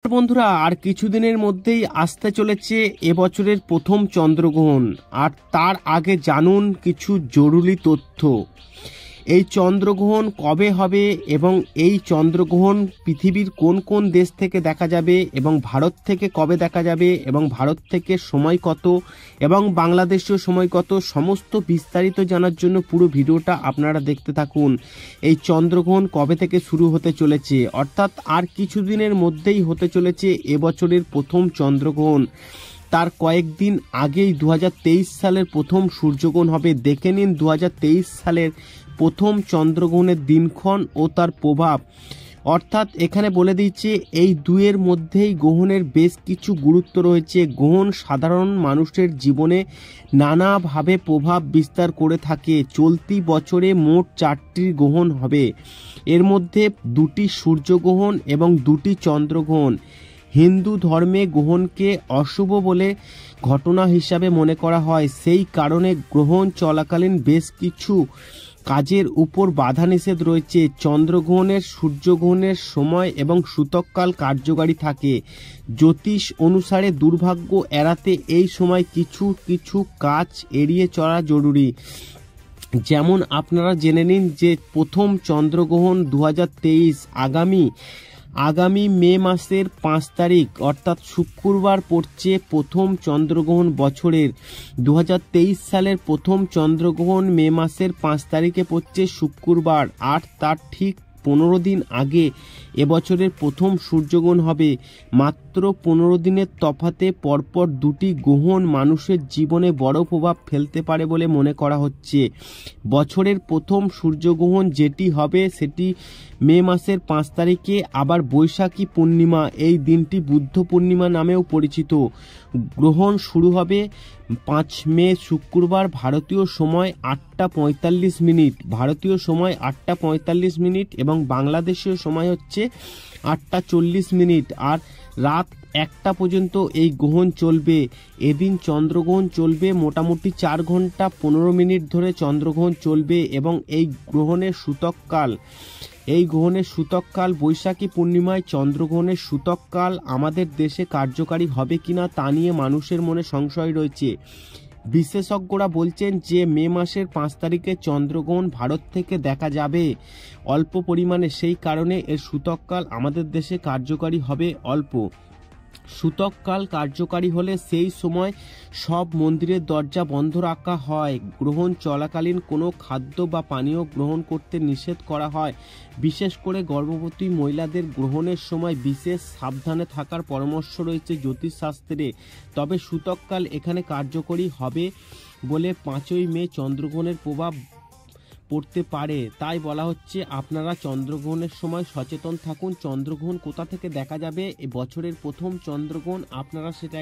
বন্ধুরা, আর কিছুদিনের মধ্যেই আসতে চলেছে এবছরের প্রথম চন্দ্রগ্রহণ। আর তার আগে জানুন কিছু জরুরি তথ্য। এই চন্দ্রগ্রহণ কবে হবে এবং এই চন্দ্রগ্রহণ পৃথিবীর কোন কোন দেশ থেকে দেখা যাবে এবং ভারত থেকে কবে দেখা যাবে এবং ভারত থেকে সময় কত এবং বাংলাদেশীয় সময় কত, সমস্ত বিস্তারিত জানার জন্য পুরো ভিডিওটা আপনারা দেখতে থাকুন। এই চন্দ্রগ্রহণ কবে থেকে শুরু হতে চলেছে, অর্থাৎ আর কিছুদিনের মধ্যেই হতে চলেছে এবছরের প্রথম চন্দ্রগ্রহণ। তার কয়েকদিন আগেই 2023 সালের প্রথম সূর্যগ্রহণ হবে। দেখে নিন 2023 সালের প্রথম চন্দ্রগ্রহণের দিনক্ষণ ও তার প্রভাব। অর্থাৎ এখানে বলে দিচ্ছে এই দুয়ের মধ্যেই গ্রহণের বেশ কিছু গুরুত্ব রয়েছে। গ্রহণ সাধারণ মানুষের জীবনে নানাভাবে প্রভাব বিস্তার করে থাকে। চলতি বছরে মোট 4টি গ্রহণ হবে। এর মধ্যে 2টি সূর্যগ্রহণ এবং 2টি চন্দ্রগ্রহণ। হিন্দু ধর্মে গ্রহণকে অশুভ বলে ঘটনা হিসাবে মনে করা হয়। সেই কারণে গ্রহণ চলাকালীন বেশ কিছু কাজের উপর বাধা নিষেধ রয়েছে। চন্দ্রগ্রহণের সূর্যগ্রহণের সময় এবং সূতককাল কার্যকারী থাকে। জ্যোতিষ অনুসারে দুর্ভাগ্য এড়াতে এই সময় কিছু কিছু কাজ এড়িয়ে চলা জরুরি। যেমন আপনারা জেনে নিন যে প্রথম চন্দ্রগ্রহণ 2023 আগামী মে মাসের 5 তারিখ অর্থাৎ শুক্রবার পড়ছে প্রথম চন্দ্রগ্রহণ বছরের। 2023 সালের প্রথম চন্দ্রগ্রহণ মে মাসের 5 তারিখে পড়ছে শুক্রবার। আর তার ঠিক 15 দিন আগে এবছরের প্রথম সূর্যগ্রহণ হবে। মাত্র 15 দিনের তফাতে পরপর 2টি গ্রহণ মানুষের জীবনে বড় প্রভাব ফেলতে পারে বলে মনে করা হচ্ছে। বছরের প্রথম সূর্যগ্রহণ যেটি হবে সেটি মে মাসের 5 তারিখে। আবার বৈশাখী পূর্ণিমা, এই দিনটি বুদ্ধ পূর্ণিমা নামেও পরিচিত। গ্রহণ শুরু হবে 5 মে শুক্রবার ভারতীয় সময় 8টা 45 মিনিট, ভারতীয় সময় 8টা 45 মিনিট এবং বাংলাদেশীয় সময় হচ্ছে 8টা 40 মিনিট। আর রাত 1টা পর্যন্ত এই গ্রহণ চলবে। এদিন চন্দ্রগ্রহণ চলবে মোটামুটি 4 ঘন্টা 15 মিনিট ধরে চন্দ্রগ্রহণ চলবে এবং এই গ্রহণের সূতককাল বৈশাখী পূর্ণিমায় চন্দ্রগ্রহণের সূতককাল আমাদের দেশে কার্যকারী হবে কিনা তা নিয়ে মানুষের মনে সংশয় রয়েছে। বিশেষজ্ঞরা বলছেন যে মে মাসের 5 তারিখে চন্দ্রগ্রহণ ভারত থেকে দেখা যাবে অল্প পরিমাণে, সেই কারণে এর সূতককাল আমাদের দেশে কার্যকারী হবে অল্প। সূতককাল কার্যকারী হলে সেই সময় সব মন্দিরের দরজা বন্ধ রাখা হয়। গ্রহণ চলাকালীন কোনো খাদ্য বা পানীয় গ্রহণ করতে নিষেধ করা হয়। বিশেষ করে গর্ভবতী মহিলাদের গ্রহণের সময় বিশেষ সাবধানে থাকার পরামর্শ রয়েছে জ্যোতিষশাস্ত্রে। তবে সূতককাল এখানে কার্যকরী হবে বলে 5ই মে চন্দ্রগ্রহণের প্রভাব পড়তে পারে। তাই বলা হচ্ছে আপনারা চন্দ্রগ্রহণের সময় সচেতন থাকুন। চন্দ্রগ্রহণ কোথা থেকে দেখা যাবে, এই বছরের প্রথম চন্দ্রগ্রহণ আপনারা সেটা